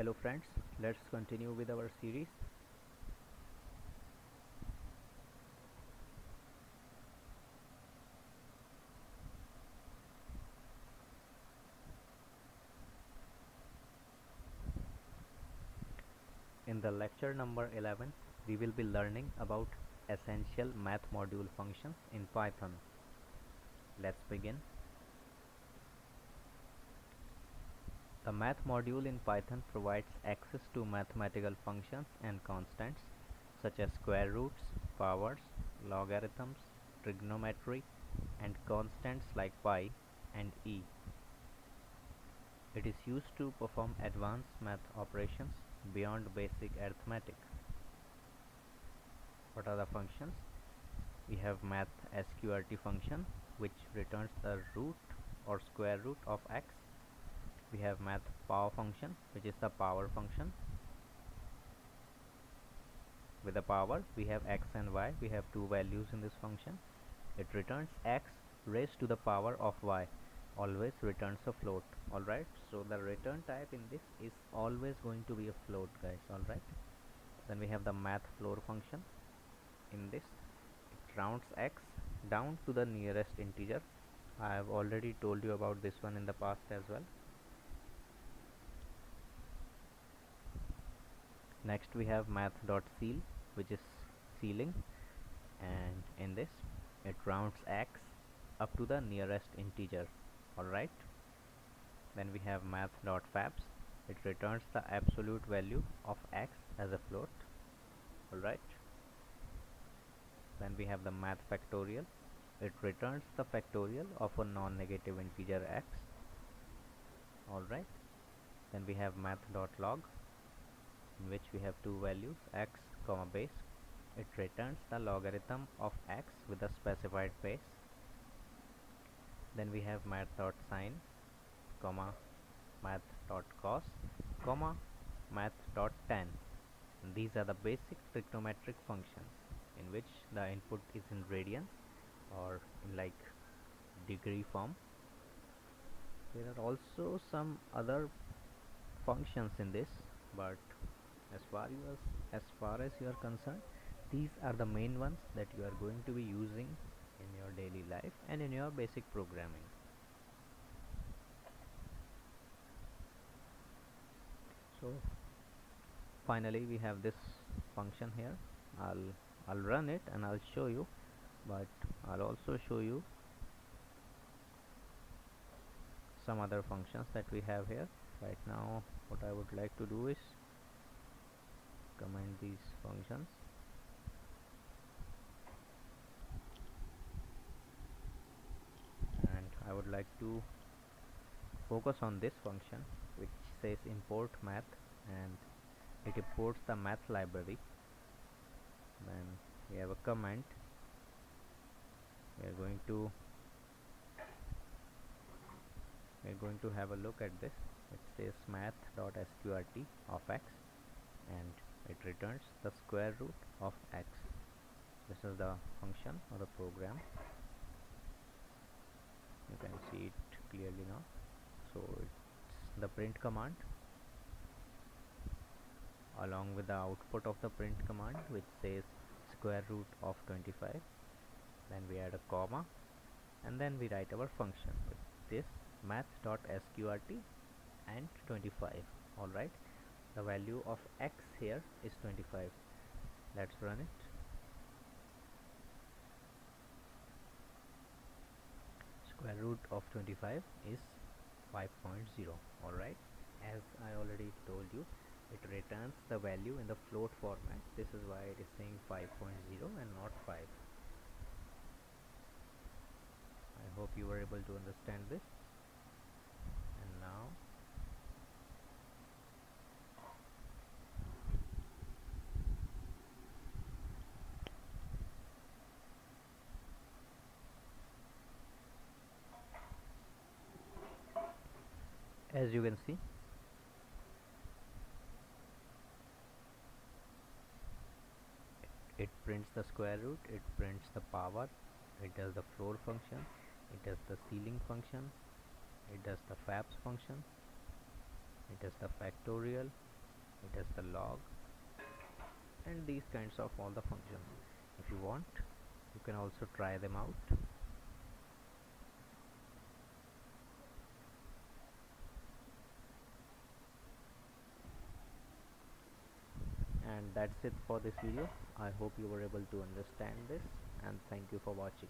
Hello friends, let's continue with our series. In the lecture number 11, we will be learning about essential math module functions in Python. Let's begin. The math module in Python provides access to mathematical functions and constants such as square roots, powers, logarithms, trigonometry, and constants like pi and e. It is used to perform advanced math operations beyond basic arithmetic. What are the functions? We have math sqrt function, which returns the root or square root of x. We have math power function, which is the power function. With the power, we have x and y. We have two values in this function. It returns x raised to the power of y. Always returns a float. Alright, so the return type in this is always going to be a float, guys. Alright, then we have the math floor function. In this, it rounds x down to the nearest integer. I have already told you about this one in the past as well. Next we have math.ceil, which is ceiling, and in this it rounds x up to the nearest integer. Alright, then we have math.fabs. It returns the absolute value of x as a float. Alright, then we have the math factorial. It returns the factorial of a non-negative integer x. Alright, then we have math.log, in which we have two values, x comma base. It returns the logarithm of x with a specified base. Then we have math.sin, comma math.cos, comma math.tan. These are the basic trigonometric functions in which the input is in radians or in like degree form. There are also some other functions in this, but as far as you are concerned, these are the main ones that you are going to be using in your daily life and in your basic programming. So finally we have this function here. I'll run it and I'll show you, but I'll also show you some other functions that we have here. Right now what I would like to do is comment these functions, and I would like to focus on this function which says import math, and it imports the math library. Then we have a comment. We're going to have a look at this. It says math.sqrt of x, and it returns the square root of x. This is the function or the program. You can see it clearly now. So it's the print command along with the output of the print command, which says square root of 25. Then we add a comma, and then we write our function with this math.sqrt and 25. Alright, the value of x here is 25. Let's run it. Square root of 25 is 5.0. Alright, as I already told you, it returns the value in the float format. This is why it is saying 5.0 and not 5. I hope you were able to understand this. And now as you can see, it prints the square root, it prints the power, it does the floor function, it does the ceiling function, it does the fabs function, it does the factorial, it has the log, and these kinds of all the functions. If you want, you can also try them out. And that's it for this video. I hope you were able to understand this, and thank you for watching.